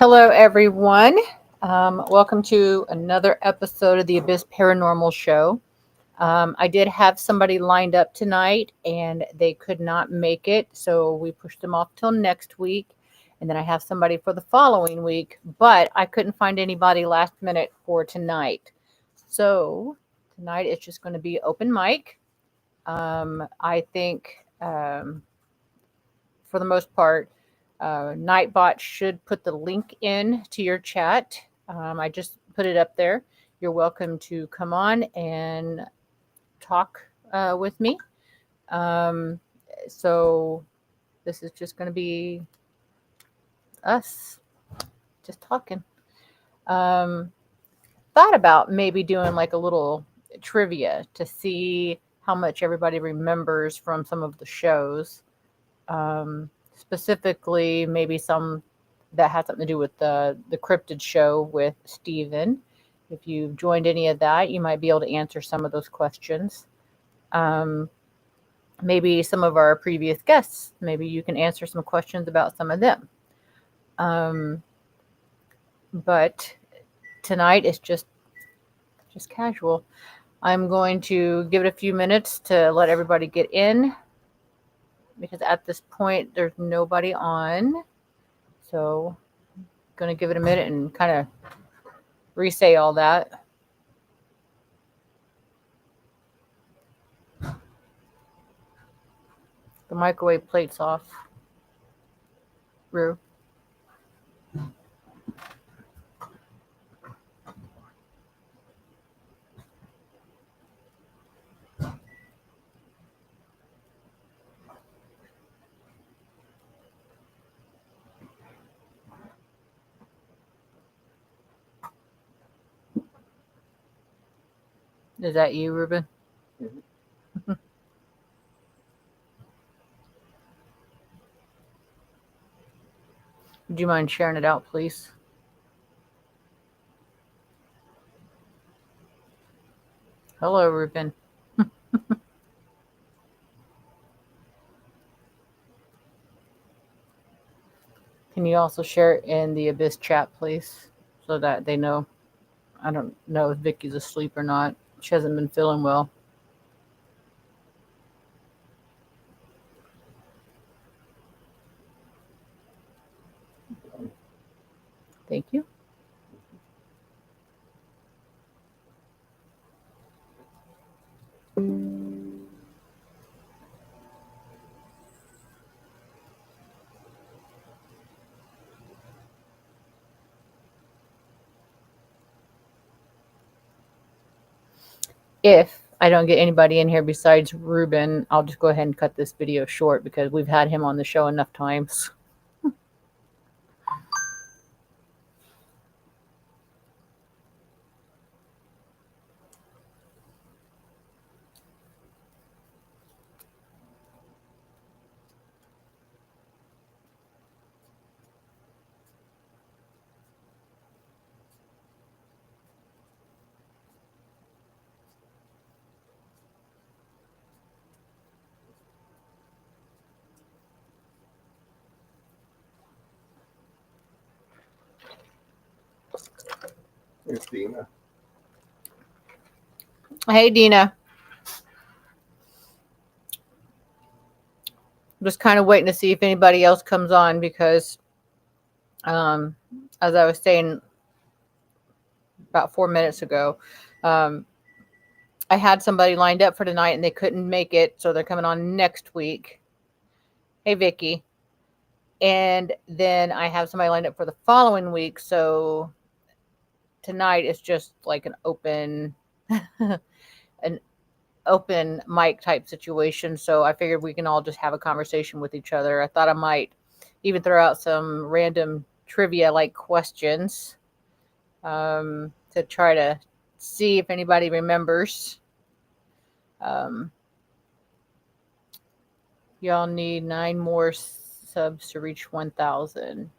Hello, everyone. Welcome to another episode of the Abyss Paranormal Show. I did have somebody lined up tonight and they could not make it, so we pushed them off till next week. And then I have somebody for the following week, but I couldn't find anybody last minute for tonight. So tonight it's just going to be open mic. I think for the most part, Nightbot should put the link in to your chat. I just put it up there. You're welcome to come on and talk with me. Um, so this is just going to be us just talking. Thought about maybe doing like a little trivia to see how much everybody remembers from some of the shows. Specifically, maybe some that had something to do with the cryptid show with Steven. If you've joined any of that, you might be able to answer some of those questions. Maybe some of our previous guests, maybe you can answer some questions about some of them. But tonight is just casual. I'm going to give it a few minutes to let everybody get in because at this point there's nobody on. So I'm going to give it a minute and kind of re-say all that. The microwave plate's off. Rue. Is that you, Ruben? Would you mind sharing it out, please? Hello, Ruben. Can you also share it in the Abyss chat, please? So that they know. I don't know if Vicky's asleep or not. She hasn't been feeling well. Thank you. If I don't get anybody in here besides Ruben, I'll just go ahead and cut this video short because we've had him on the show enough times. It's Dina. Hey, Dina. I'm just kind of waiting to see if anybody else comes on because, as I was saying about 4 minutes ago, I had somebody lined up for tonight and they couldn't make it, so they're coming on next week. Hey, Vicky. And then I have somebody lined up for the following week, so tonight is just like an open mic type situation. So I figured we can all just have a conversation with each other. I thought I might even throw out some random trivia like questions to try to see if anybody remembers. Y'all need 9 more subs to reach 1,000.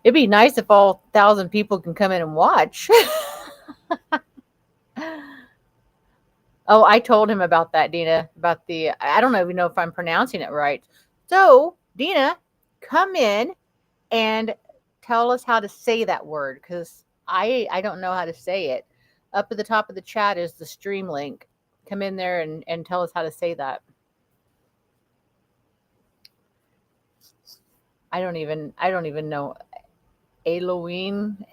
It'd be nice if all 1,000 people can come in and watch. Oh, I told him about that, Dina, about I don't even know if I'm pronouncing it right. So, Dina, come in and tell us how to say that word, because I don't know how to say it. Up at the top of the chat is the stream link. Come in there and tell us how to say that. I don't even know. Elohim,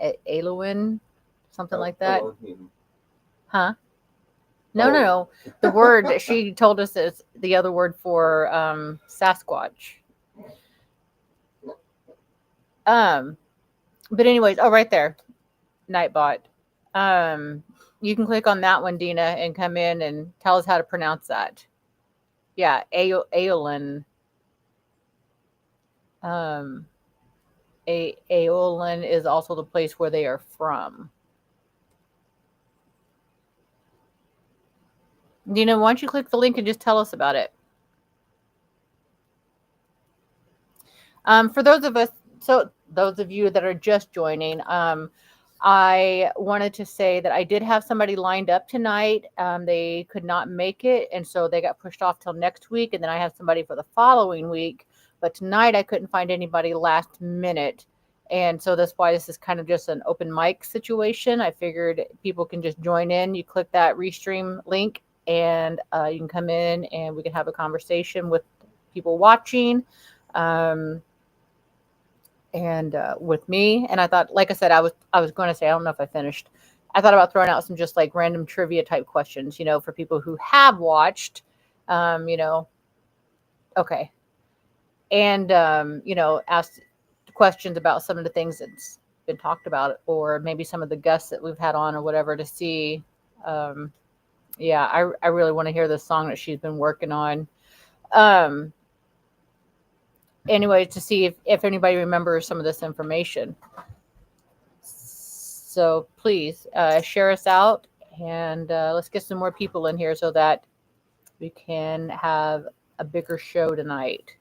something like that. Elohim. Huh? No. The word that she told us is the other word for Sasquatch. But anyways, right there, Nightbot. You can click on that one, Dina, and come in and tell us how to pronounce that. Yeah, Aeolin. Aeolin is also the place where they are from. Dina, why don't you click the link and just tell us about it? For those of you that are just joining, I wanted to say that I did have somebody lined up tonight. They could not make it, and so they got pushed off till next week. And then I have somebody for the following week. But tonight I couldn't find anybody last minute. And so that's why this is kind of just an open mic situation. I figured people can just join in. You click that Restream link and you can come in and we can have a conversation with people watching. And with me. And I thought, like I said, I was going to say, I don't know if I finished. I thought about throwing out some just like random trivia type questions, for people who have watched, okay. And, ask questions about some of the things that's been talked about, or maybe some of the guests that we've had on or whatever to see. I really want to hear the song that she's been working on. Anyway, to see if anybody remembers some of this information. So please share us out, and let's get some more people in here so that we can have a bigger show tonight.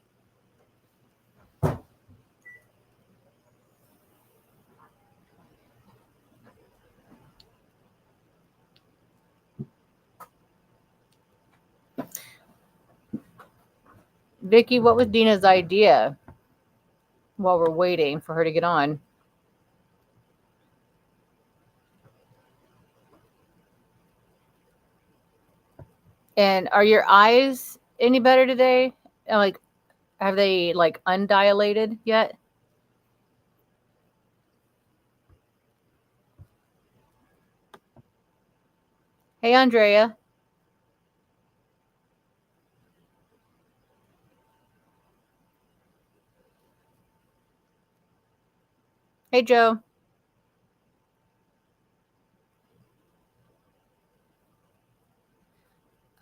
Vicki, what was Dina's idea while we're waiting for her to get on? And are your eyes any better today? Like, have they like undilated yet? Hey, Andrea. Hey, Joe.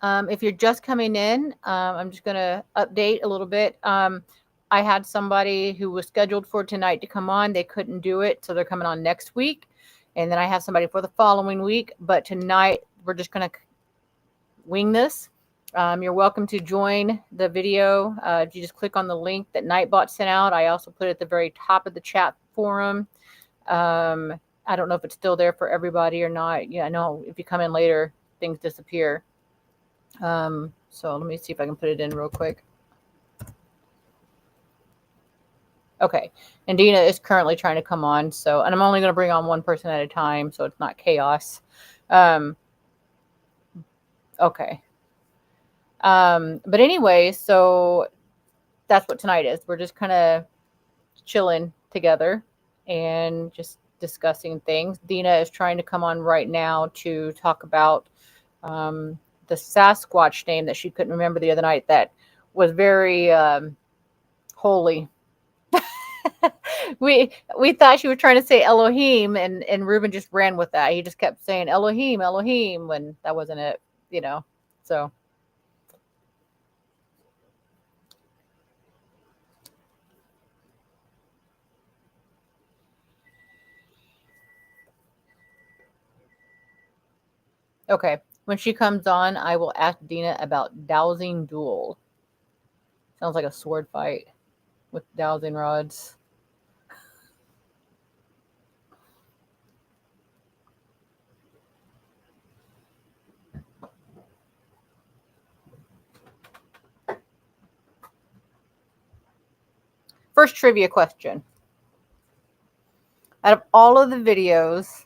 If you're just coming in, I'm just going to update a little bit. I had somebody who was scheduled for tonight to come on. They couldn't do it, so they're coming on next week. And then I have somebody for the following week. But tonight, we're just going to wing this. You're welcome to join the video. If you just click on the link that Nightbot sent out. I also put it at the very top of the chat forum. I don't know if it's still there for everybody or not. Yeah, I know if you come in later, things disappear. So let me see if I can put it in real quick. Okay. And Dina is currently trying to come on. So, and I'm only going to bring on one person at a time, so it's not chaos. Okay. But anyway, so that's what tonight is. We're just kind of chilling together and just discussing things. Dina is trying to come on right now to talk about the Sasquatch name that she couldn't remember the other night that was very holy. we thought she was trying to say Elohim, and Ruben just ran with that. He just kept saying Elohim, Elohim, when that wasn't it, so. Okay. When she comes on, I will ask Dina about dowsing duel. Sounds like a sword fight with dowsing rods. First trivia question. Out of all of the videos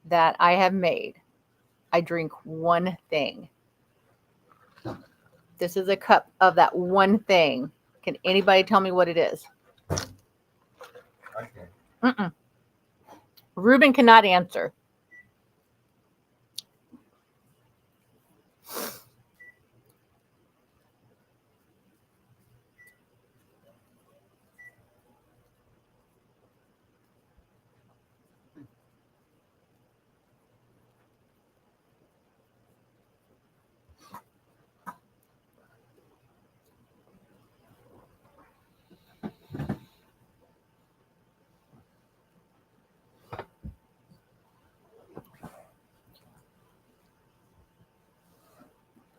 that I have made, I drink one thing. This is a cup of that one thing. Can anybody tell me what it is? Okay. Mm-mm. Ruben cannot answer.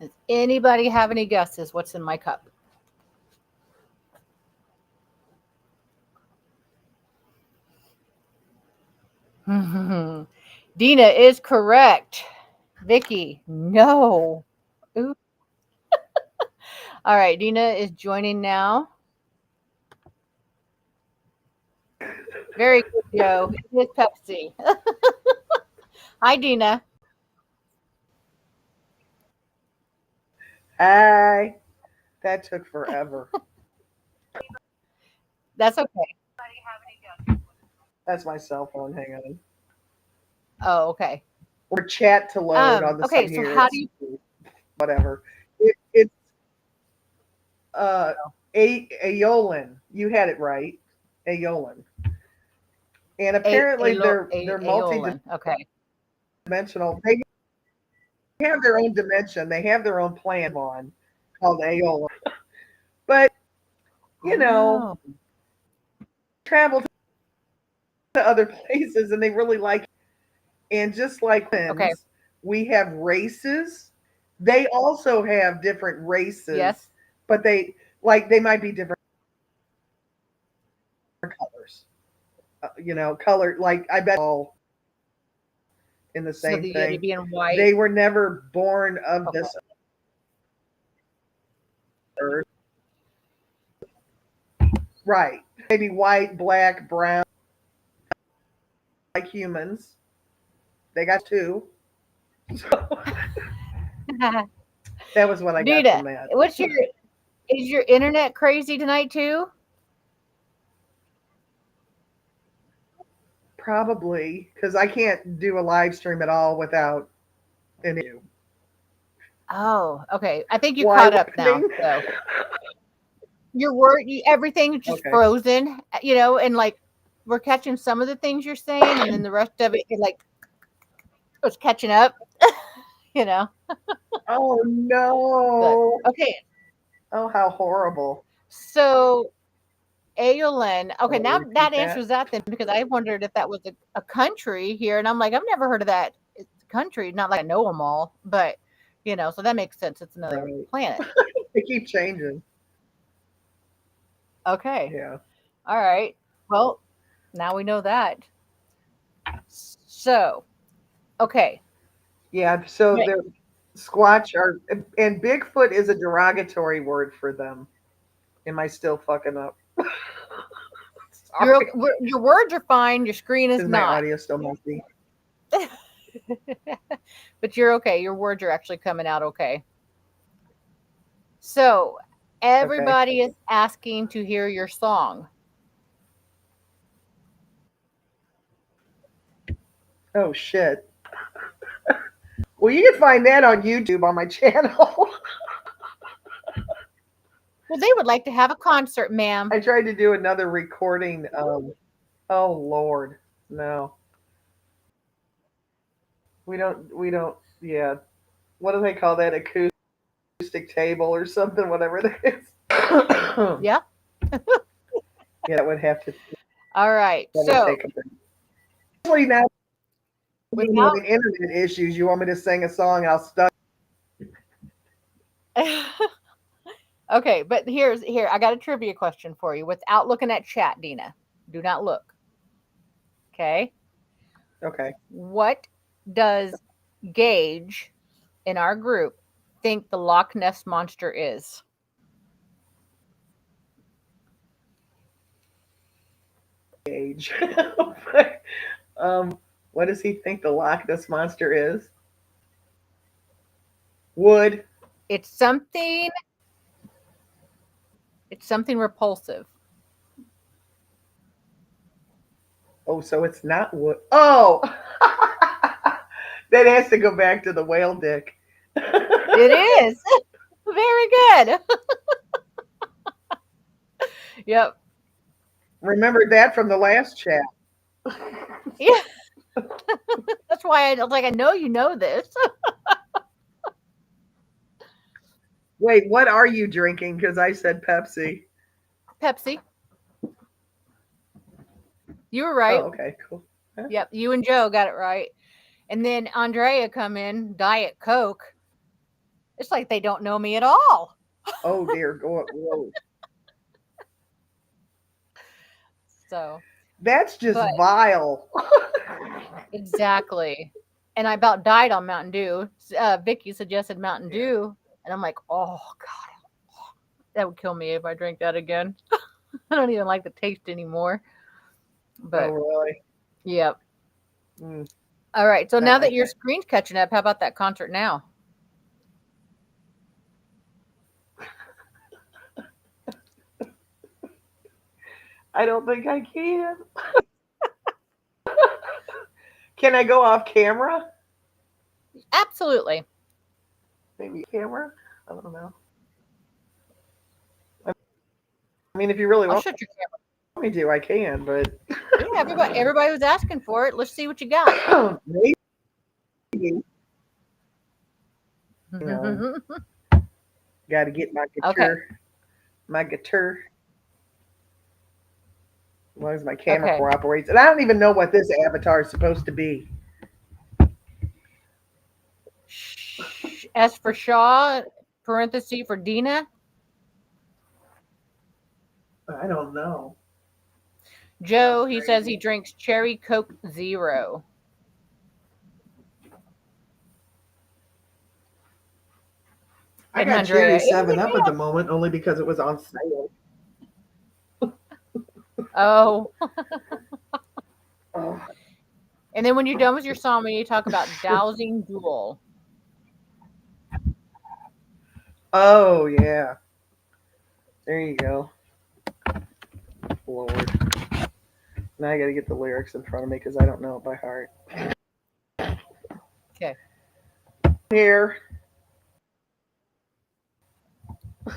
Does anybody have any guesses what's in my cup? Dina is correct. Vicky, no. Ooh. All right, Dina is joining now. Very good, Joe. It is Pepsi. Hi, Dina. Hi. That took forever. That's okay. That's my cell phone. Hang on. Oh, okay. Or chat to load on the Okay, side so here. how It's do you whatever. It's Aeolin. You had it right. Aeolin. And apparently they're Aeolin. Okay. multi-dimensional. They have their own dimension. They have their own plan on called Aeolin. But you know, Oh, travel to other places and they really like it. And just like okay. things, we have races. They also have different races, Yes. but they might be different colors. Color like I bet all in the So same the Yeti thing. being white. They were never born of Okay. this earth, right? Maybe white, black, brown, like humans. They got two. So that was what I got Dina, from that. is your internet crazy tonight too? Probably because I can't do a live stream at all without an issue. Oh, okay. I think you Why caught up now. happening? So your word, everything's just Okay. frozen, and like we're catching some of the things you're saying, and then the rest of it, it's catching up, you know. Oh But no. okay, Oh, how horrible. so Aolin. Okay, Want to now repeat that that? answers that then, because I wondered if that was a country here, and I'm like, I've never heard of that. It's a country, not like I know them all, but so that makes sense. It's another Right. planet. They keep changing. Okay. Yeah. All right. Well, now we know that. So, okay. Yeah. So Right. they're Squatch are, and Bigfoot is a derogatory word for them. Am I still fucking up? Sorry. Your words are fine. Your screen is Is my not. audio still messy? But you're okay. Your words are actually coming out okay. So, Okay. everybody is asking to hear your song. Oh shit. Well, you can find that on YouTube on my channel. Well, they would like to have a concert, ma'am. I tried to do another recording. Oh Lord, no. We don't. Yeah. What do they call that? Acoustic table or something? Whatever that is. Yeah. Yeah, that would have to. All right. That would So, take a bit. Especially now when without having internet issues, you want me to sing a song? I'll study. Okay, but here I got a trivia question for you without looking at chat, Dina. Do not look. Okay? Okay. What does Gage in our group think the Loch Ness monster is? age. But, what does he think the Loch Ness Monster is? Wood. It's something repulsive. Oh, so it's not wood. Oh! That has to go back to the whale dick. It is. Very good. Yep. Remembered that from the last chat. Yeah. That's why I was like, I know you know this. Wait, what are you drinking? Because I said Pepsi. Pepsi. You were right. Oh, okay, cool. Yep. You and Joe got it right. And then Andrea come in, Diet Coke. It's like they don't know me at all. Oh dear, go whoa. So That's just But- vile. exactly. And I about died on Mountain Dew. Vicky suggested Mountain Dew, and I'm like, oh god, that would kill me if I drank that again. I don't even like the taste anymore. But Oh really? yep. Mm. All right. So Not now like that your that. screen's catching up, how about that concert now? I don't think I can. Can I go off camera? Absolutely. Maybe camera? I don't know. I mean, if you really I'll want shut your me to, I can, but camera. Yeah, everybody was asking for it. Let's see what you got. maybe. know. Got to get my guitar. Okay. My guitar. As long as my camera Okay. cooperates. And I don't even know what this avatar is supposed to be. S for Shaw, parenthesis for Dina. I don't know. Joe, he says he drinks Cherry Coke Zero. I And got Andrea, Cherry 7-Up at the moment only because it was on sale. Oh. Oh, And then when you're done with your song, you talk about Dowsing Duel. oh yeah. There you go. Lord. Now I got to get the lyrics in front of me because I don't know it by heart. Okay. Here.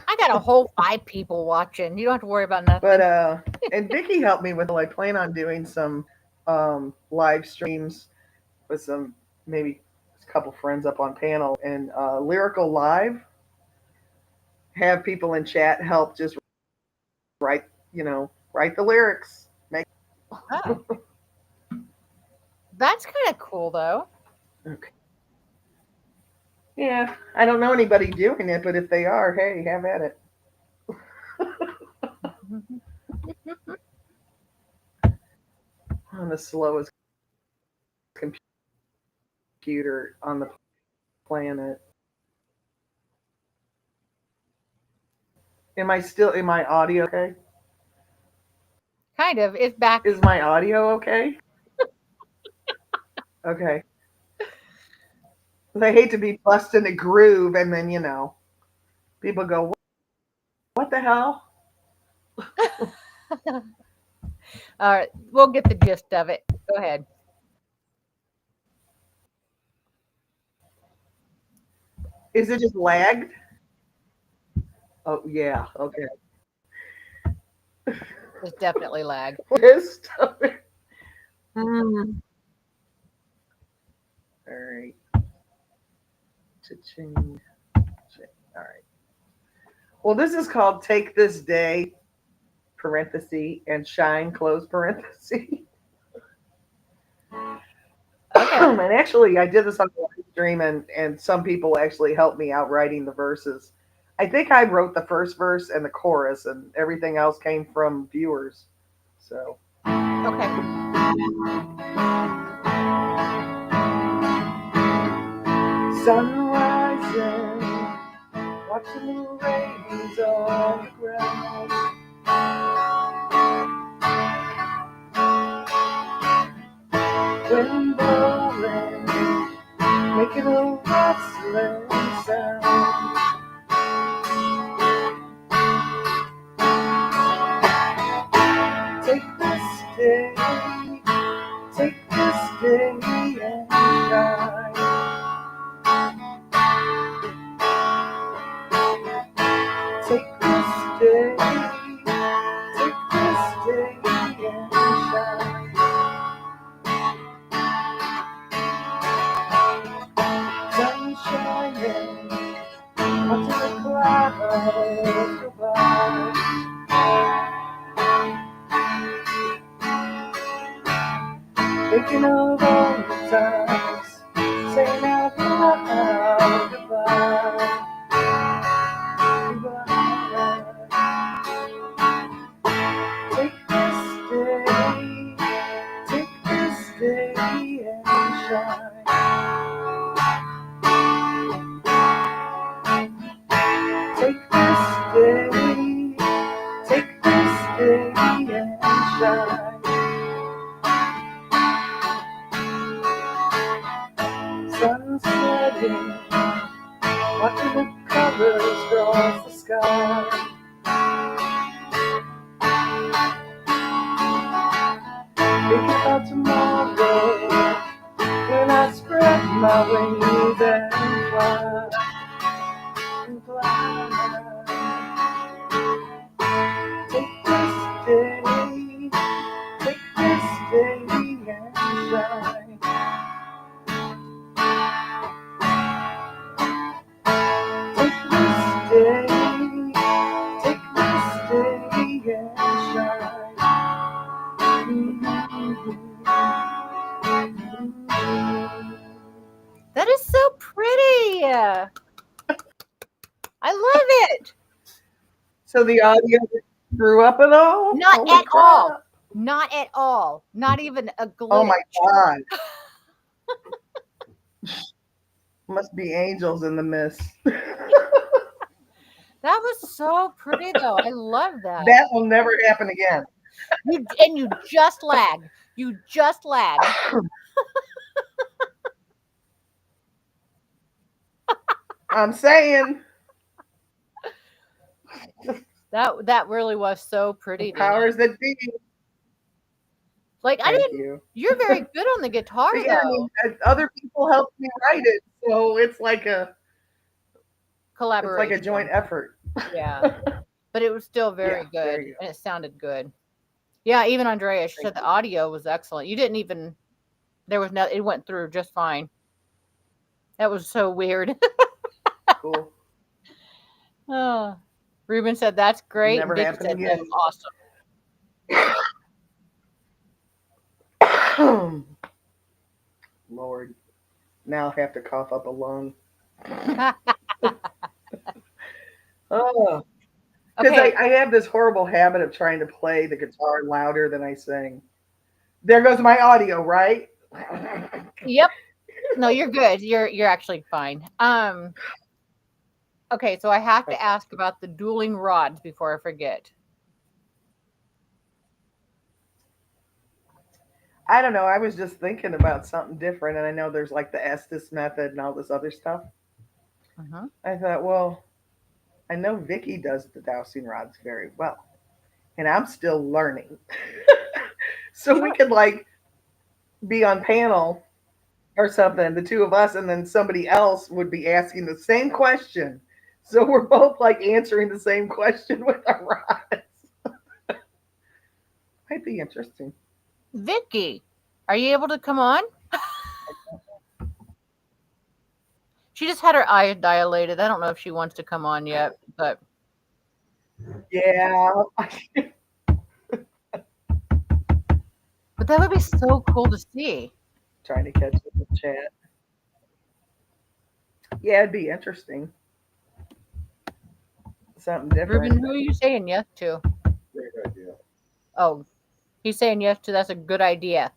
I got a whole 5 people watching. You don't have to worry about nothing. But and Vicky helped me with. I plan on doing some live streams with some maybe a couple friends up on panel and Lyrical Live. Have people in chat help just write the lyrics. Make Oh. That's kind of cool, though. okay. Yeah, I don't know anybody doing it, but if they are, hey, have at it. I'm the slowest computer on the planet. Am my audio okay? Kind of. It's back. Is my audio okay? Okay. 'Cause I hate to be busting a groove and then, people go, what the hell? All right. We'll get the gist of it. Go ahead. Is it just lagged? Oh, yeah. Okay. It's definitely lag. List. All right. Cha-ching. All right. Well, this is called Take This Day, parenthesis, and Shine, close parenthesis. Okay. And actually, I did this on the live stream, and some people actually helped me out writing the verses. I think I wrote the first verse and the chorus, and everything else came from viewers. So. Okay. Sun rising, watching the rains on the ground. making a rustling sound. Take this day and shine. Take this day and shine. Sun shining, watching the clouds go by. Thinking of all the times, saying out loud goodbye. Take this day and shine. Take this day and shine. Sun setting, watching the colors cross the sky. Think about tomorrow when I spread my wings and fly. Take this day and shine. Take this day and shine. That is so pretty. I love it. So the audio grew up at all? Not Holy at all. crap. Not at all. Not even a glitch. Oh my god. Must be angels in the mist. That was so pretty, though. I love that. That will never happen again. You just lag. You just lag. I'm saying. That really was so pretty. Powers that be. Like I Thank didn't. you. You're very good on the guitar, But yeah, I though. mean, other people helped me write it, so it's like a Collaboration. joint effort. Yeah, but it was still very Yeah, there good, you go. and it sounded good. Yeah, even Andrea, she said Thank the audio was excellent. You didn't even. There was no. It went through just fine. That was so weird. Cool. Oh, Ruben said that's great. Never Vicky happened said again. that's Lord, now I have to cough up a lung. awesome. Oh, because Okay, I have this horrible habit of trying to play the guitar louder than I sing. There goes my audio, right? yep. No, you're good. You're actually fine. Okay, so I have to ask about the dueling rods before I forget. I don't know. I was just thinking about something different, and I know there's like the Estes method and all this other stuff. Uh-huh. I thought, well, I know Vicky does the dowsing rods very well, and I'm still learning. So we could like be on panel or something, the two of us, and then somebody else would be asking the same question. So we're both like answering the same question with our rods. Might be interesting. Vicky, are you able to come on? She just had her eyes dilated. I don't know if she wants to come on yet, but Yeah. that would be so cool to see. Trying to catch the chat. Yeah, it'd be interesting. Something different. Ruben, who are you saying yes to? Great idea. Oh, he's saying yes to that's a good idea.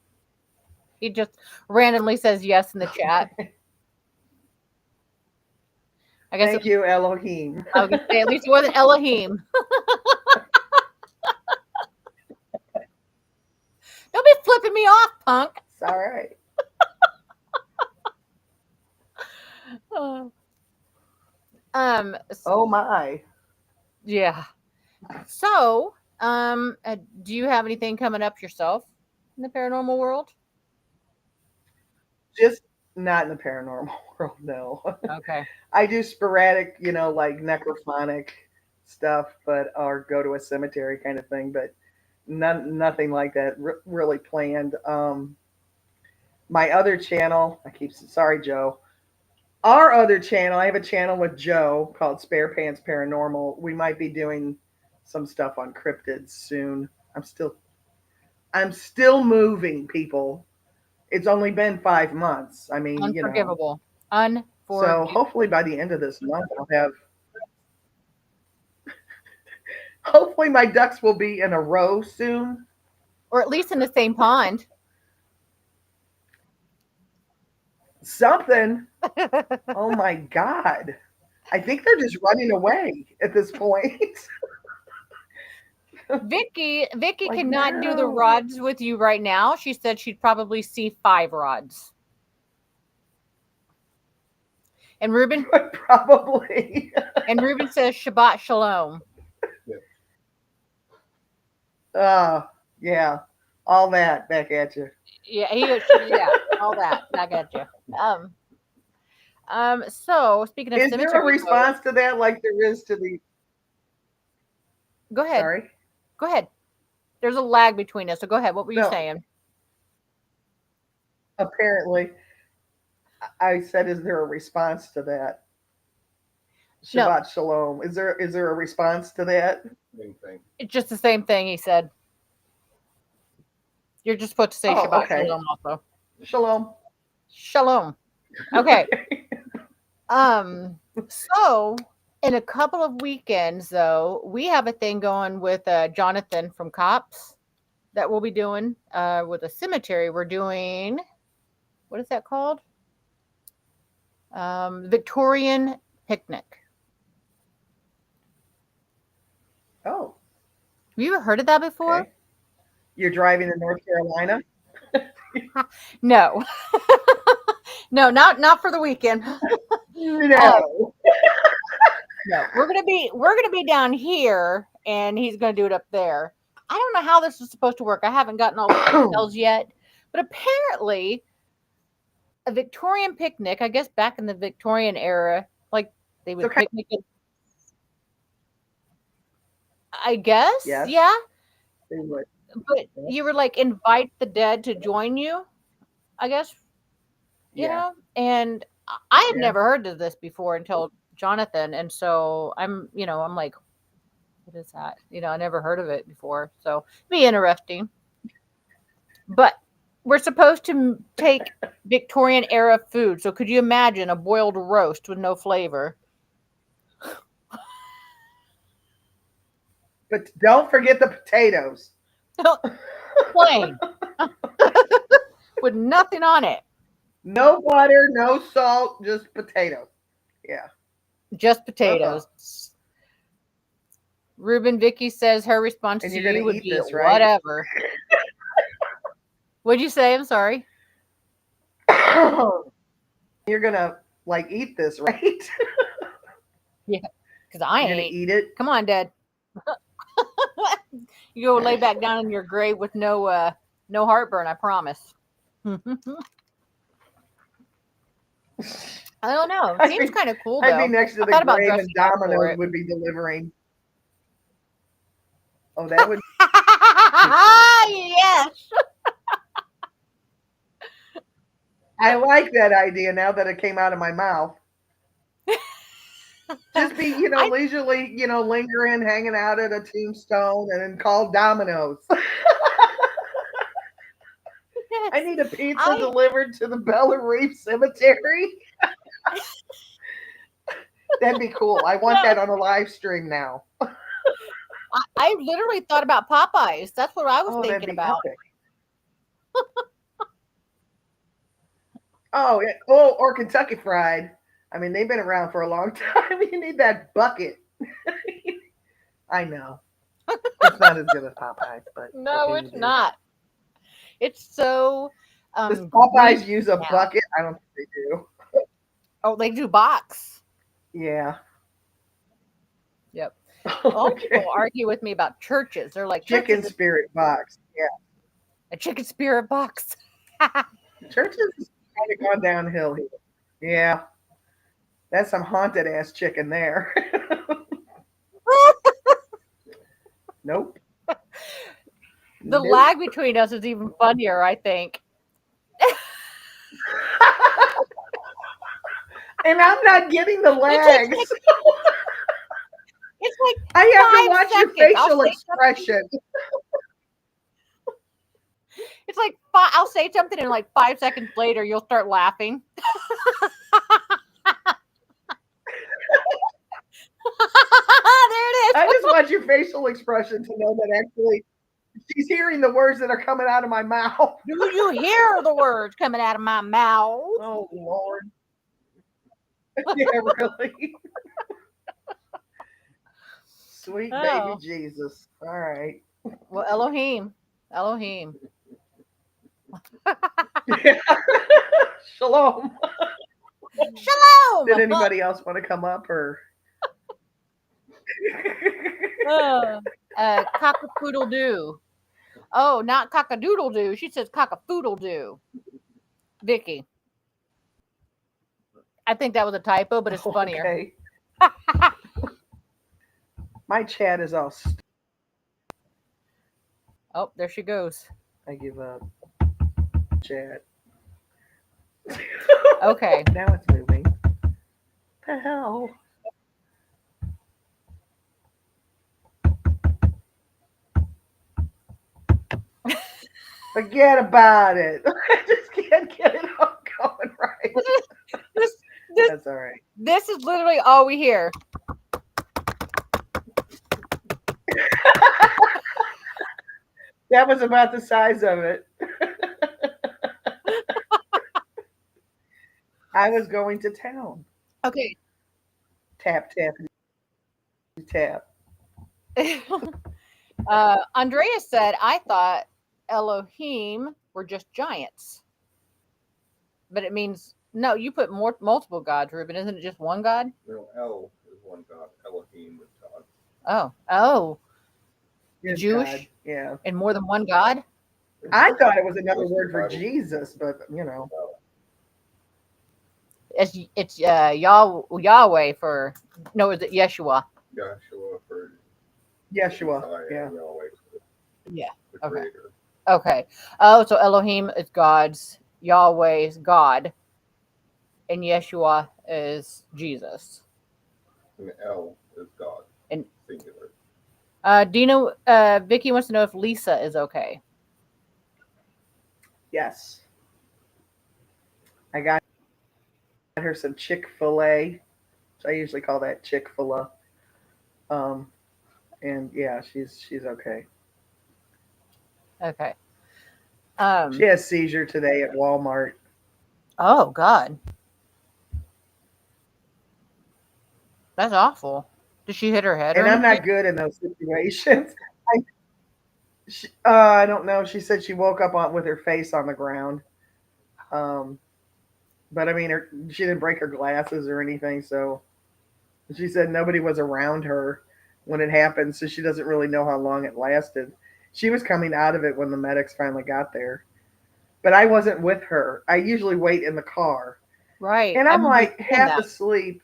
He just randomly says yes in the chat. I guess Thank you, Elohim. I was gonna say at least more than Elohim. Don't be flipping me off, punk. It's all right. Oh my. Yeah. So, do you have anything coming up yourself in the paranormal world? Just not in the paranormal world, no. Okay. I do sporadic, like necrophonic stuff, but or go to a cemetery kind of thing, but nothing like that really planned. My other channel, sorry, Joe. Our other channel, I have a channel with Joe called Spare Pants Paranormal. We might be doing some stuff on cryptids soon. I'm still moving, people. It's only been 5 months. I mean, Unforgivable. so Unforgivable. hopefully by the end of this month, hopefully my ducks will be in a row soon. Or at least in the same pond. Something. Oh my God. I think they're just running away at this point. Vicky Like, cannot do the no. rods with you right now. She said she'd probably see 5 rods. And Ruben Probably. says Shabbat Shalom. Yeah. All that back at you. Yeah, yeah, all that. I got you. So speaking of Is there a cemetery response to that like there is to the go ahead. Sorry? Go ahead. There's a lag between us, so go ahead. What were you No. saying? Apparently. I said, is there a response to that? No. Shabbat Shalom. Is there a response to that? Same thing. It's just the same thing he said. You're just supposed to say Oh, Shabbat okay. Shalom also. Shalom. Shalom. Okay. So in a couple of weekends though, we have a thing going with Jonathan from Cops that we'll be doing with a cemetery. We're doing, what is that called? Victorian picnic. Oh. Have you ever heard of that before? Okay. You're driving to North Carolina? No. No, not for the weekend. No. No, we're gonna be down here, and he's gonna do it up there. I don't know how this is supposed to work. I haven't gotten all the details yet, but apparently, a Victorian picnic. I guess back in the Victorian era, like they would picnic. I guess, Yes. yeah. They would. But you were like invite the dead to join you. I guess you know, and I had never heard of this before until Jonathan, and so I'm like, what is that? I never heard of it before, so it'd be interesting. But we're supposed to take Victorian era food, so could you imagine a boiled roast with no flavor? But don't forget the potatoes. Plain. With nothing on it. No butter, no salt, just potatoes. Yeah. Just potatoes. Ruben Vicky says her response to you would be this, right? Whatever. What'd you say? I'm sorry. You're gonna eat this, right? Yeah, because I You're ain't gonna eat it. Come on, Dad. You go lay back down in your grave with no heartburn. I promise. I don't know. It seems kind of cool though. I'd be next to the grave and Domino's would be delivering. Oh, that would. Yes. I like that idea now that it came out of my mouth. Just be, leisurely, lingering, hanging out at a tombstone, and then call Domino's. Yes. I need a pizza delivered to the Bella Reef Cemetery. That'd be cool. I want that on a live stream now. I literally thought about Popeyes. That's what I was thinking about. Or Kentucky Fried. I mean, they've been around for a long time. You need that bucket. I know. It's not as good as Popeyes, but no, it's not. It's so. Does Popeyes use a bucket? I don't think they do. Oh, they do box. Yeah. Yep. All Okay. people argue with me about churches. They're like, Chicken churches is spirit box. Yeah. a chicken spirit box. Churches has kind of gone downhill here. Yeah. That's some haunted ass chicken there. Nope. The Nope. lag between us is even funnier, I think. And I'm not getting the It takes legs. it's like I have to 5 watch your seconds. I'll facial say something. expression. It's like I'll say something, and like 5 seconds later, you'll start laughing. There it is. I just want your facial expression to know that actually she's hearing the words that are coming out of my mouth. Do you hear the words coming out of my mouth? Oh Lord. Yeah, really. Sweet Oh. baby Jesus. All right. Well, Elohim. Yeah. Shalom. Shalom. Did anybody else want to come up or? Cockapoodle doo. Oh, not cockadoodle doo. She says cockafoodle doo. Vicky. I think that was a typo, but it's funnier. Okay. My chat is all. Oh, there she goes. I give up. Chat. Okay. Now it's moving. The hell? Forget about it. I just can't get it all going right. This That's all right. this is literally all we hear. That was about the size of it. I was going to town. Okay. Tap, tap, tap. Andrea said, I thought Elohim were just giants. But it means, no, you put multiple gods, Ruben. Isn't it just one god? No, El is one God. Elohim is God. Oh. Yes, Jewish? God. Yeah. And more than one god? I thought it was another Most of word the for Bible- Jesus, but you know. It's Yahweh for, no, is it Yeshua? Yahshua for Yeshua. Messiah, Yeah. and Yahweh for Yeah. the Okay. Creator. Okay. Oh, so Elohim is God's, Yahweh is God, and Yeshua is Jesus. And El is God. And- singular. Vicky wants to know if Lisa is okay. Yes. I got her some Chick-fil-A. I usually call that Chick-fil-A. And yeah, she's okay. Okay. She has seizure today at Walmart. Oh God, that's awful. Did she hit her head? And or I'm not anything? good in those situations. I don't know. She said she woke up with her face on the ground. But I mean, she didn't break her glasses or anything. So she said nobody was around her when it happened, so she doesn't really know how long it lasted. She was coming out of it when the medics finally got there. But I wasn't with her. I usually wait in the car. Right. And I I'm remember like you saying half that. asleep.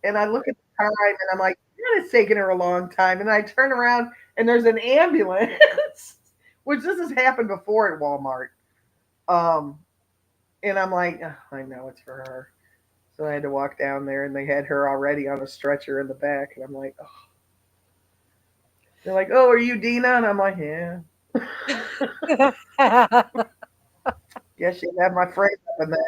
And I look at the time and I'm like, it's taking her a long time. And I turn around and there's an ambulance, which this has happened before at Walmart. And I'm like, oh, I know it's for her. So I had to walk down there and they had her already on a stretcher in the back. And I'm like, oh. They're like, oh, are you Dina? And I'm like, yeah. Guess you have my friend up in there.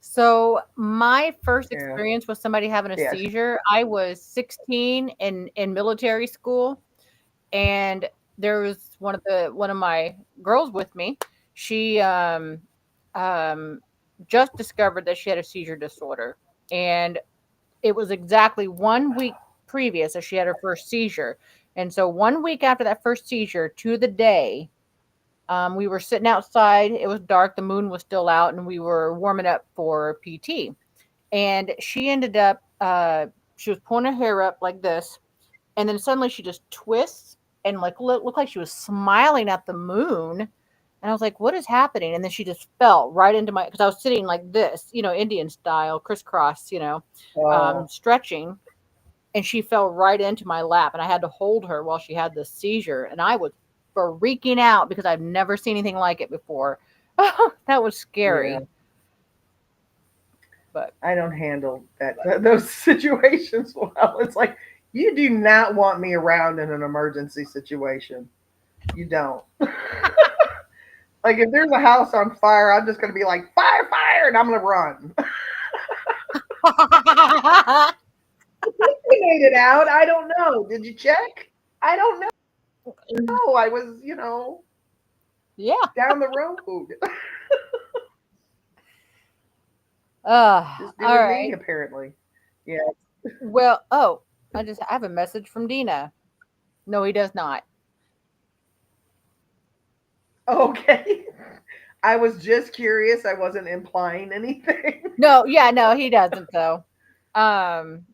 So my first Yeah. experience with somebody having a Yeah. seizure, I was 16 in military school, and there was one of my girls with me. She just discovered that she had a seizure disorder, and it was exactly 1 week previous that she had her first seizure. And so 1 week after that first seizure, to the day, we were sitting outside. It was dark. The moon was still out, and we were warming up for PT. and she ended up she was pulling her hair up like this, and then suddenly she just twists and like looked like she was smiling at the moon. And I was like, what is happening? And then she just fell right into my, because I was sitting like this, Indian style, crisscross, Oh, stretching. And she fell right into my lap. And I had to hold her while she had this seizure. And I was freaking out because I've never seen anything like it before. That was yeah. scary. But I don't handle those situations well. It's like you do not want me around in an emergency situation. You don't. Like if there's a house on fire, I'm just gonna be like fire, fire, and I'm gonna run. We made it out. I don't know. Did you check? I don't know. I was, yeah. down the road. Just All doing me right. apparently. Yeah. Well, I have a message from Dina. No, he does not. Okay. I was just curious. I wasn't implying anything. No, yeah, no, he doesn't though. Um,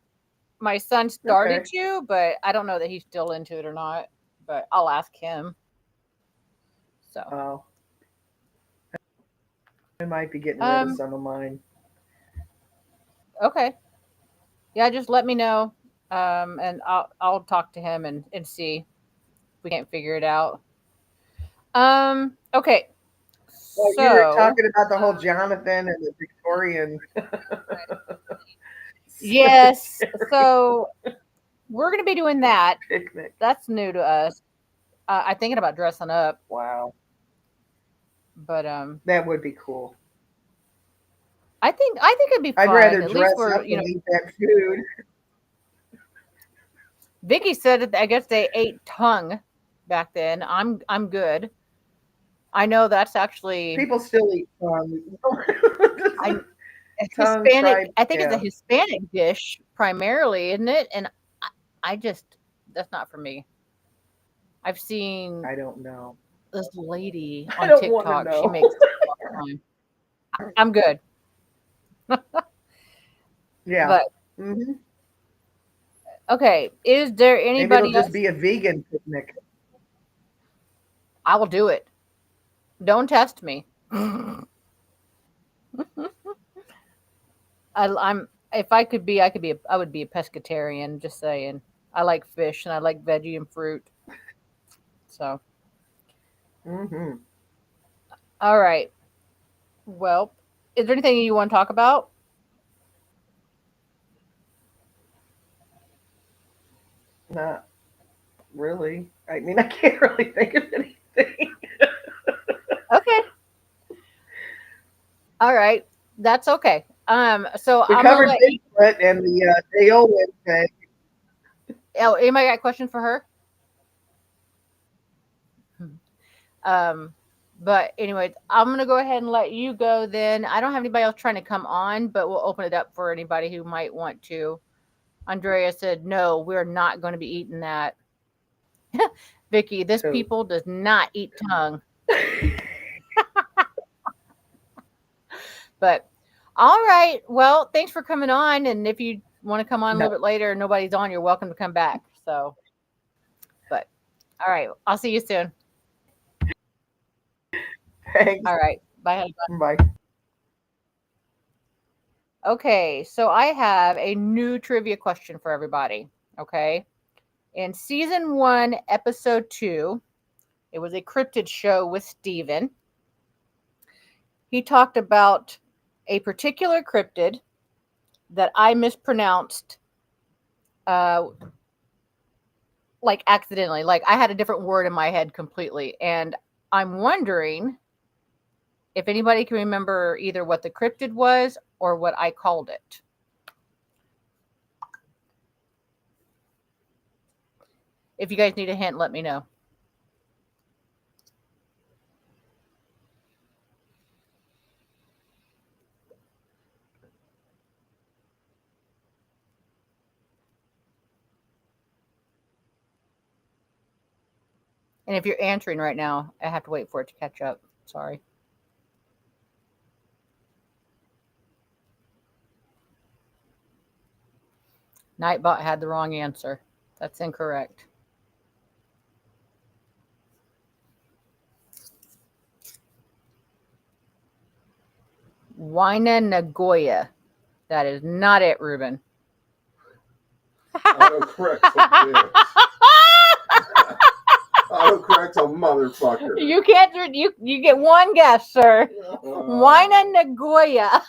my son started Okay. to, but I don't know that he's still into it or not. But I'll ask him. So, Oh, I might be getting rid of um, some of mine. okay, yeah, just let me know, and I'll talk to him and see if we can't figure it out. Okay, Well, you were so talking about the whole Jonathan and the Victorian yes, cemetery so we're gonna be doing that. picnic. That's new to us. I'm thinking about dressing up, Wow, but that would be cool. I think it'd be I'd fun. rather At least dress we're up than eat that food. Vicky said that I guess they ate tongue back then. I'm good. I know that's actually People still eat tongue. I a Tongue Hispanic. fried. I think it's a Yeah, Hispanic dish primarily, isn't it? And I just that's not for me. I've seen I don't know. this lady I on don't want to TikTok. She know. makes it all the time. I'm good, Yeah. but Hmm. okay. Is there Maybe it'll anybody just else? be a vegan picnic. I will do it. Don't test me. I'm if I could be, I would be a pescatarian. Just saying. I like fish and I like veggie and fruit. So, Hmm. all right. Well, is there anything you want to talk about? Not really. I mean, I can't really think of anything. Okay. All right. That's okay. So We I'm gonna covered let you. Bigfoot and the Aeolian thing. Oh, anybody got a question for her? Hmm. Um, but anyways, I'm gonna go ahead and let you go. Then I don't have anybody else trying to come on, but we'll open it up for anybody who might want to. Andrea said, "No, we're not going to be eating that." Vicky, this Who? people does not eat tongue. But all right. Well, thanks for coming on. And if you want to come on a No. little bit later and nobody's on, you're welcome to come back. So, but all right. I'll see you soon. Thanks. All right. Bye. Bye. Okay. So I have a new trivia question for everybody. Okay. In season 1, episode 2, it was a cryptid show with Steven. He talked about a particular cryptid that I mispronounced uh, like accidentally. Like I had a different word in my head completely. And I'm wondering if anybody can remember either what the cryptid was or what I called it. If you guys need a hint, let me know. And if you're answering right now, I have to wait for it to catch up. Sorry. Nightbot had the wrong answer. That's incorrect. Waina Nagoya. That is not it, Ruben. Autocorrect a bitch. Autocorrect's a motherfucker. You can't. You get one guess, sir. Waina Nagoya.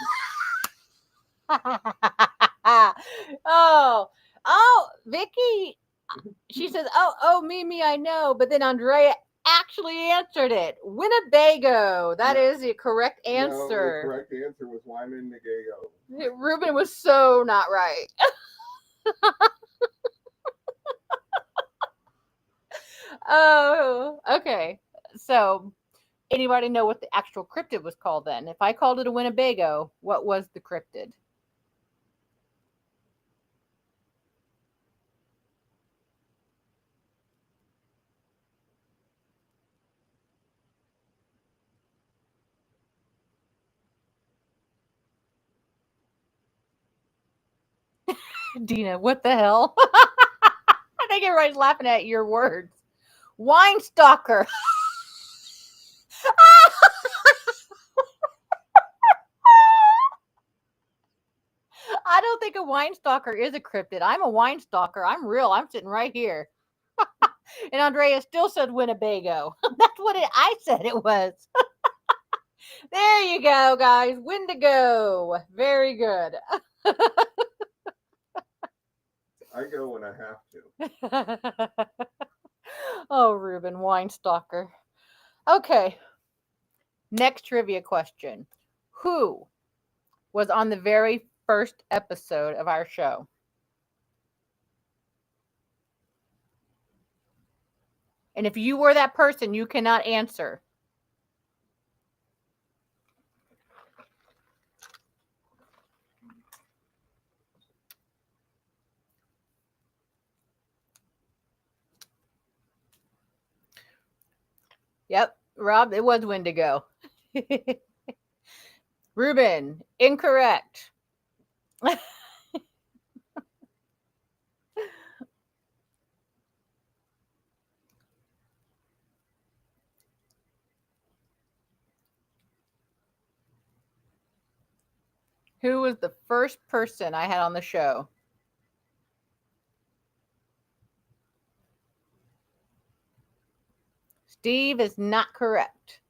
oh, Vicky. She says, "Oh, me, I know." But then Andrea actually answered it. Winnebago. That is the correct No, answer. the correct answer was Wyman Nagago. Ruben was so not right. Oh, okay. So, anybody know what the actual cryptid was called then? If I called it a Winnebago, what was the cryptid? Dina, what the hell? I think everybody's laughing at your words. Wine stalker. I don't think a wine stalker is a cryptid. I'm a wine stalker. I'm real. I'm sitting right here. And Andrea still said Winnebago. That's what I said it was. There you go, guys. Wendigo. Very good. I go when I have to. Oh, Ruben, wine stalker. Okay. Next trivia question. Who was on the very first episode of our show? And if you were that person, you cannot answer. Yep, Rob, it was Wendigo. Ruben, incorrect. Who was the first person I had on the show? Steve is not correct.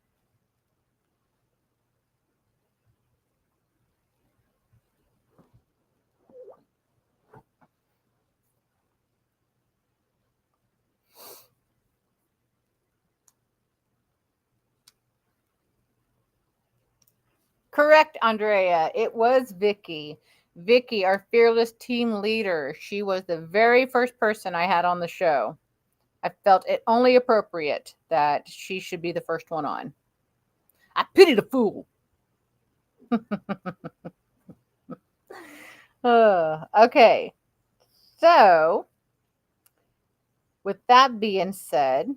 Correct, Andrea. It was Vicky. Vicky, our fearless team leader. She was the very first person I had on the show. I felt it only appropriate that she should be the first one on. I pity the fool. Okay. So, with that being said,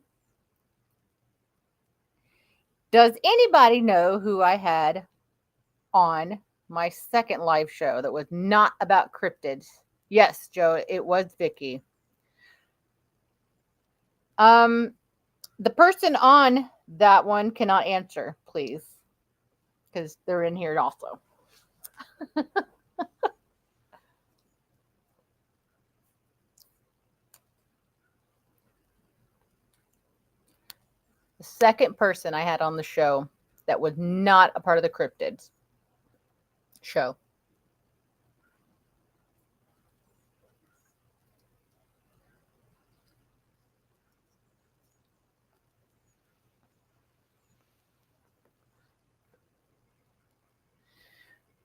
does anybody know who I had on my second live show that was not about cryptids? Yes, Joe, it was Vicky. The person on that one cannot answer, please, because they're in here also. The second person I had on the show that was not a part of the cryptids show.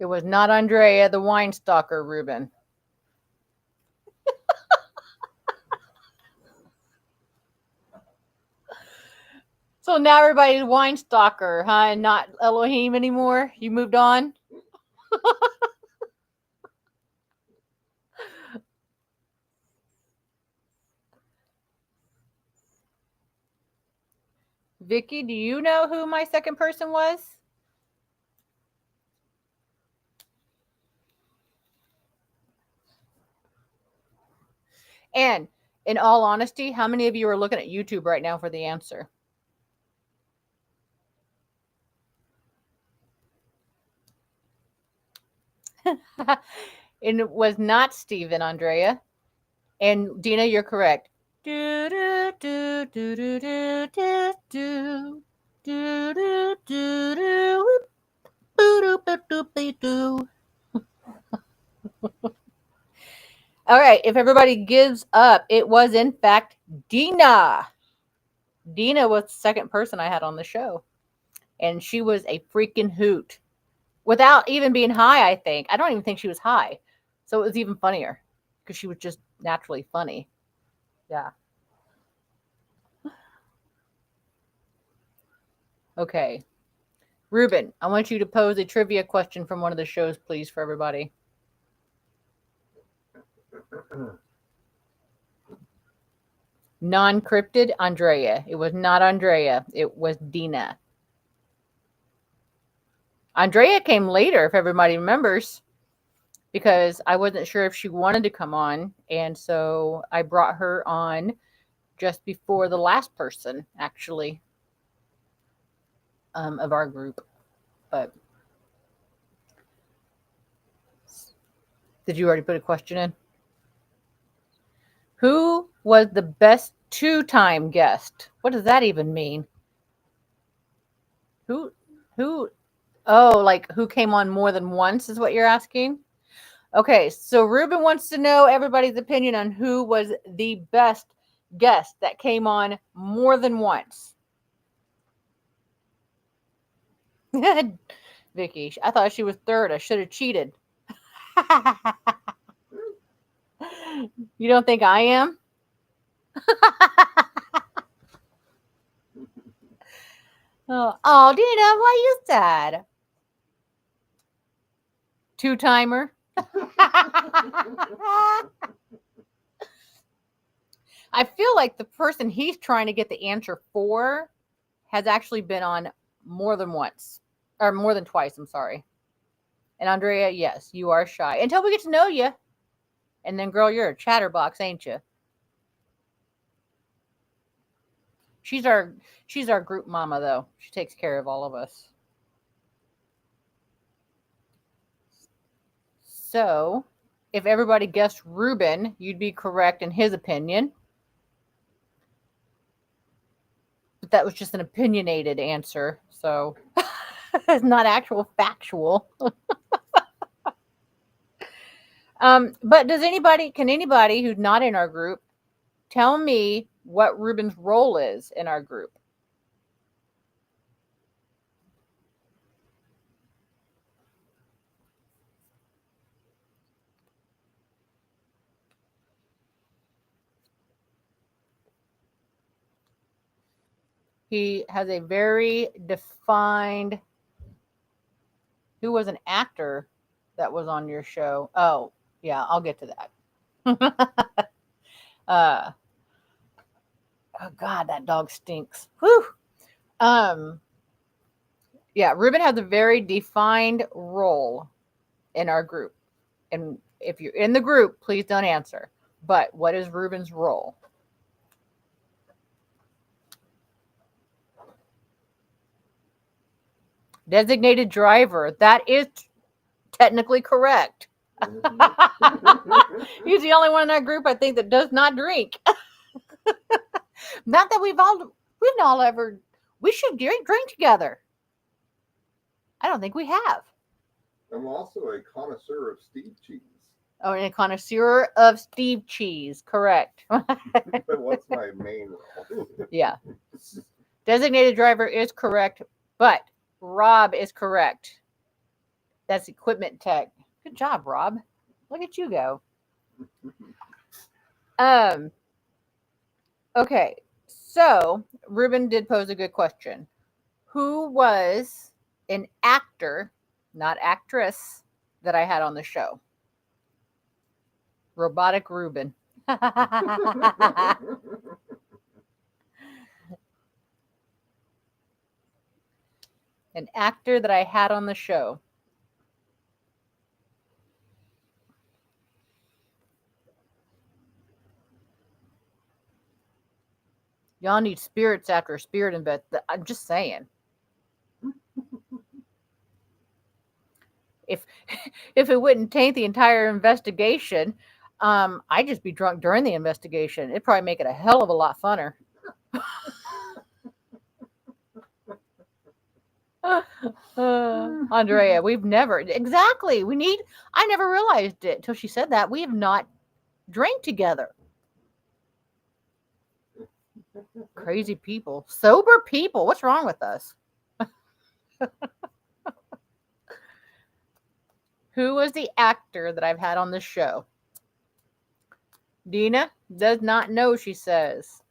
It was not Andrea the wine stalker, Ruben. So now everybody's wine stalker, huh? And not Elohim anymore? You moved on? Vicky, do you know who my second person was? And in all honesty, how many of you are looking at YouTube right now for the answer? And it was not Stephen, Andrea. And Dina, you're correct. Do do do do do do do do do do do do boo doo boo doo doo. All right, if everybody gives up, it was in fact Dina. Dina was the second person I had on the show, and she was a freaking hoot without even being high. I think I don't even think she was high, so it was even funnier because she was just naturally funny. Yeah. Okay. Ruben, I want you to pose a trivia question from one of the shows, please, for everybody. Non-cryptid, Andrea. It was not Andrea. It was Dina. Andrea came later, if everybody remembers, because I wasn't sure if she wanted to come on. And so I brought her on just before the last person, actually, of our group. But did you already put a question in? Who was the best two-time guest? What does that even mean? Who, oh, like who came on more than once is what you're asking? Okay, so Ruben wants to know everybody's opinion on who was the best guest that came on more than once. Vicky, I thought she was third. I should have cheated. You don't think I am? Oh, Dina, why you sad? Two-timer. I feel like the person he's trying to get the answer for has actually been on more than once. Or more than twice, I'm sorry. And Andrea, yes, you are shy. Until we get to know you. And then, girl, you're a chatterbox, ain't you? She's our group mama, though. She takes care of all of us. So, if everybody guessed Ruben, you'd be correct in his opinion. But that was just an opinionated answer, so it's not actual factual. But can anybody who's not in our group tell me what Ruben's role is in our group? He has a very defined. Who was an actor that was on your show? Oh, yeah, I'll get to that. Oh God, that dog stinks. Whew. Yeah, Ruben has a very defined role in our group. And if you're in the group, please don't answer. But what is Ruben's role? Designated driver. That is technically correct. He's the only one in our group, I think, that does not drink. Not that we've all ever. We should drink together. I don't think we have. I'm also a connoisseur of Steve cheese. Oh, and a connoisseur of Steve cheese. Correct. But what's my main role? Yeah. Designated driver is correct, but Rob is correct. That's equipment tech. Good job, Rob. Look at you go. Okay. So, Ruben did pose a good question. Who was an actor, not actress, that I had on the show? Robotic Ruben. An actor that I had on the show. Y'all need spirits after a spirit invest. I'm just saying. If it wouldn't taint the entire investigation, I'd just be drunk during the investigation. It'd probably make it a hell of a lot funner. Andrea, we've never exactly. I never realized it till she said that. We have not drank together. Crazy people, sober people. What's wrong with us? Who was the actor that I've had on this show? Dina does not know, she says.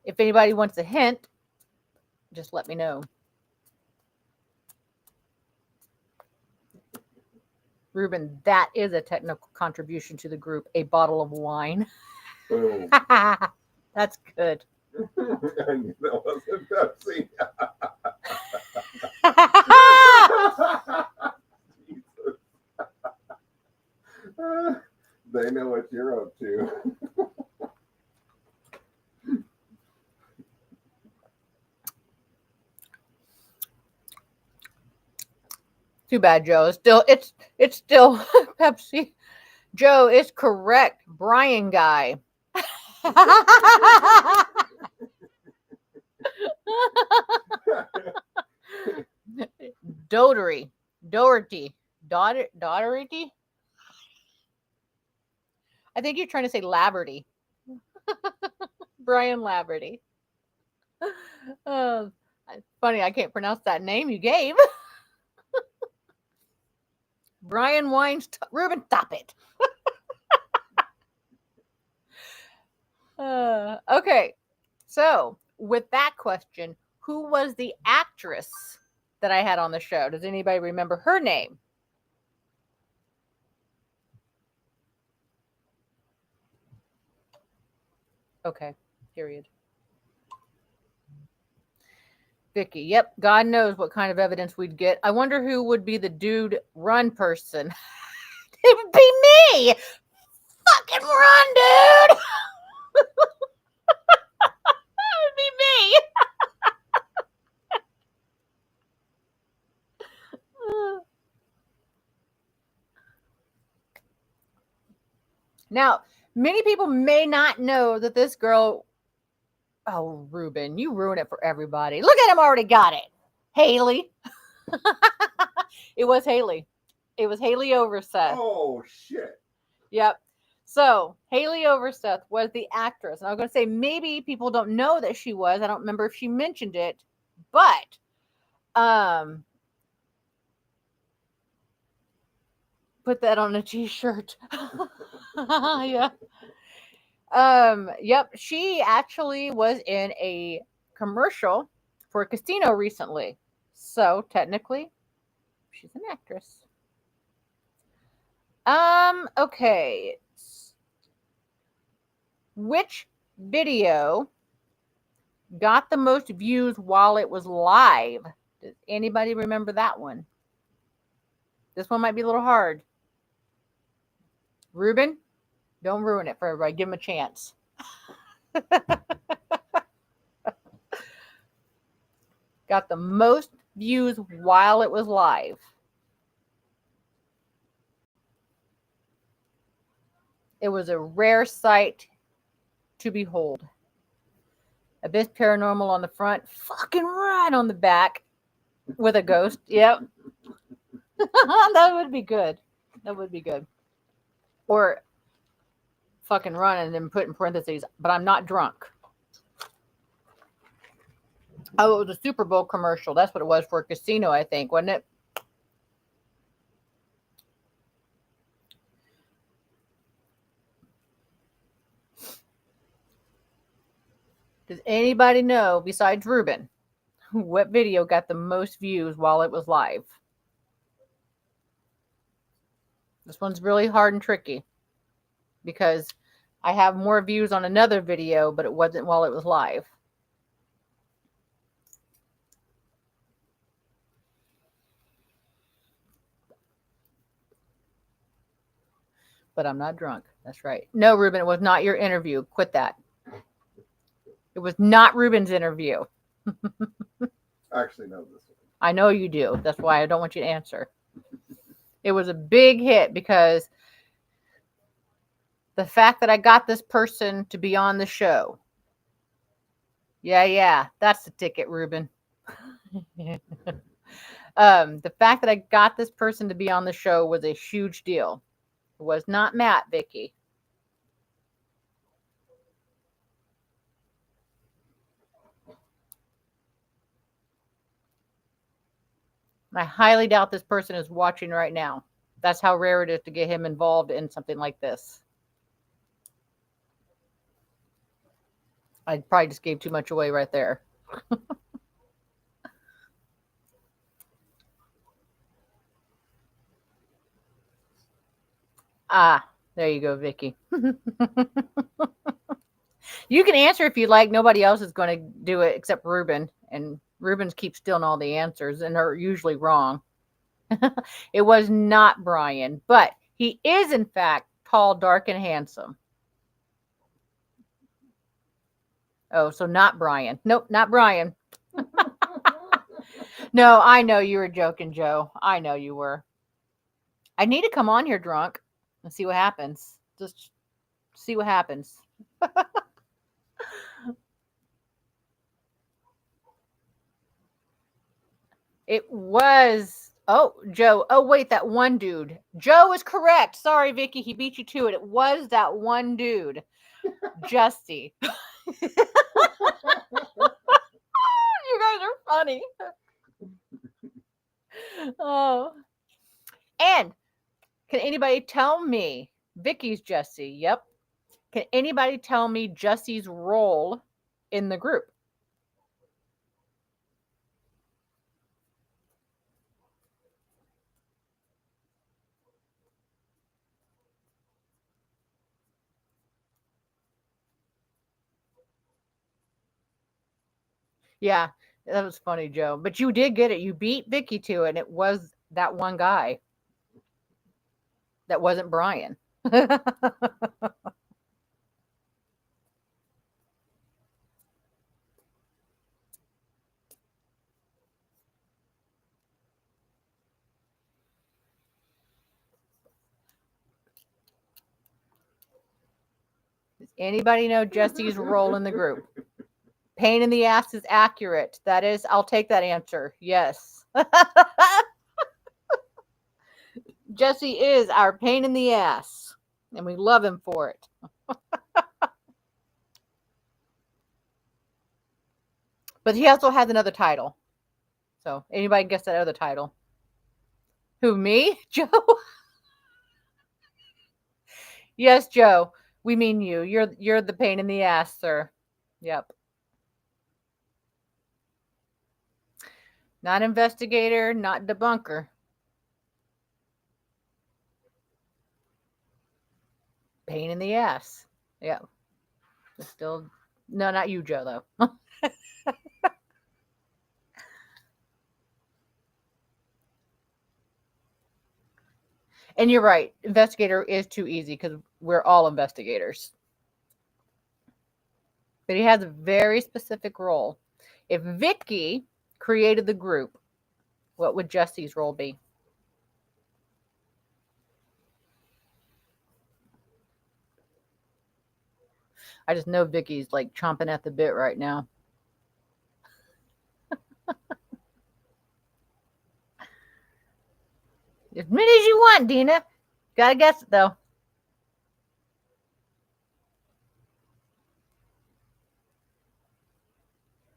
If anybody wants a hint, just let me know. Ruben, that is a technical contribution to the group. A bottle of wine. Boom. That's good. I knew that wasn't Pepsi. Jesus. They know what you're up to. Too bad, Joe. It's still Pepsi. Joe is correct. Brian Guy. Doherty. Daugherty. I think you're trying to say Laverty. Brian Laverty. Funny, I can't pronounce that name you gave. Brian Wines. Ruben, stop it. Okay, so with that question, who was the actress that I had on the show? Does anybody remember her name? Okay, period. Vicky, yep, God knows what kind of evidence we'd get. I wonder who would be the dude run person. It would be me! Fucking run, dude! That would be me! Now, many people may not know that this girl. Oh, Ruben, you ruin it for everybody. Look at him, already got it. Haley. It was Haley. It was Haley Overseth. Oh, shit. Yep. So Haley Overseth was the actress. And I was going to say, maybe people don't know that she was. I don't remember if she mentioned it, but put that on a t-shirt. Yeah. Yep, she actually was in a commercial for a casino recently. So technically, she's an actress. Okay. Which video got the most views while it was live? Does anybody remember that one? This one might be a little hard. Ruben, don't ruin it for everybody. Give him a chance. Got the most views while it was live. It was a rare sight to behold. Abyss Paranormal on the front, fucking right on the back with a ghost. Yep. That would be good. That would be good. Or fucking run and then put in parentheses, but I'm not drunk. Oh, it was a Super Bowl commercial. That's what it was for a casino, I think, wasn't it? Does anybody know, besides Ruben, what video got the most views while it was live? This one's really hard and tricky because I have more views on another video, but it wasn't while it was live. But I'm not drunk. That's right. No, Ruben, it was not your interview. Quit that. It was not Ruben's interview. I actually know this one. I know you do. That's why I don't want you to answer. It was a big hit because the fact that I got this person to be on the show. Yeah, that's the ticket, Ruben. The fact that I got this person to be on the show was a huge deal. It was not Matt, Vicky. I highly doubt this person is watching right now. That's how rare it is to get him involved in something like this. I probably just gave too much away right there. There you go, Vicky. You can answer if you like. Nobody else is going to do it except Ruben. And Ruben's keeps stealing all the answers and are usually wrong. It was not Brian, but he is, in fact, tall, dark, and handsome. Oh, so not Brian. Nope, not Brian. No, I know you were joking, Joe. I know you were. I need to come on here drunk and see what happens. Just see what happens. It was, Joe. Oh, wait, that one dude. Joe is correct. Sorry, Vicky. He beat you to it. It was that one dude, Justy. You guys are funny. Oh. And can anybody tell me, Vicky's Justy? Yep. Can anybody tell me Justy's role in the group? Yeah, that was funny, Joe. But you did get it. You beat Vicky to it, and it was that one guy. That wasn't Brian. Does anybody know Jesse's role in the group? Pain in the ass is accurate. That is, I'll take that answer. Yes. Jesse is our pain in the ass, and we love him for it. But he also has another title. So anybody guess that other title? Who, me? Joe? Yes, Joe. We mean you. You're the pain in the ass, sir. Yep. Not investigator, not debunker. Pain in the ass. Yeah. Still, no, not you, Joe, though. And you're right. Investigator is too easy because we're all investigators. But he has a very specific role. If Vicky created the group, what would Jesse's role be? I just know Vicky's like chomping at the bit right now. As many as you want, Dina. Gotta guess it, though.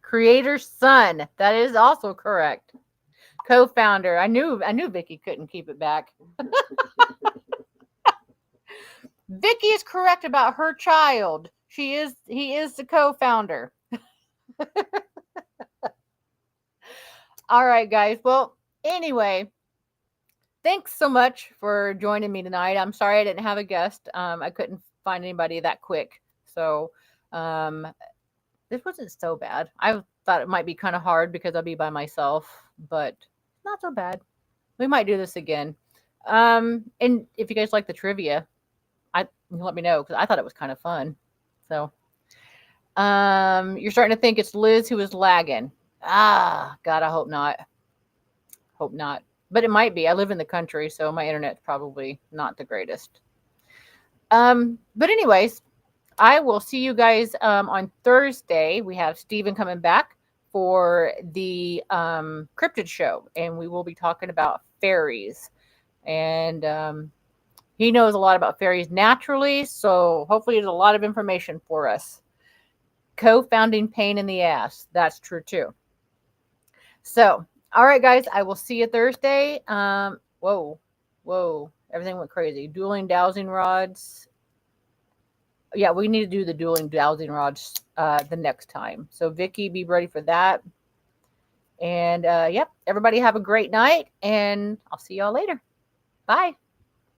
Creator's son. That is also correct. Co-founder. I knew Vicky couldn't keep it back. Vicky is correct about her child. He is the co-founder. All right, guys. Well, anyway, thanks so much for joining me tonight. I'm sorry I didn't have a guest. I couldn't find anybody that quick. So this wasn't so bad. I thought it might be kind of hard because I'll be by myself, but not so bad. We might do this again. And if you guys like the trivia, let me know because I thought it was kind of fun. So, you're starting to think it's Liz who is lagging. Ah, God, I hope not. Hope not. But it might be. I live in the country, so my internet's probably not the greatest. But anyways, I will see you guys on Thursday. We have Steven coming back for the cryptid show, and we will be talking about fairies. And he knows a lot about fairies naturally, so hopefully there's a lot of information for us. Co-founding pain in the ass. That's true too. So, all right, guys, I will see you Thursday. Whoa, everything went crazy. Dueling dowsing rods. Yeah, we need to do the dueling dowsing rods the next time. So, Vicky, be ready for that. And yep, everybody have a great night, and I'll see y'all later. Bye.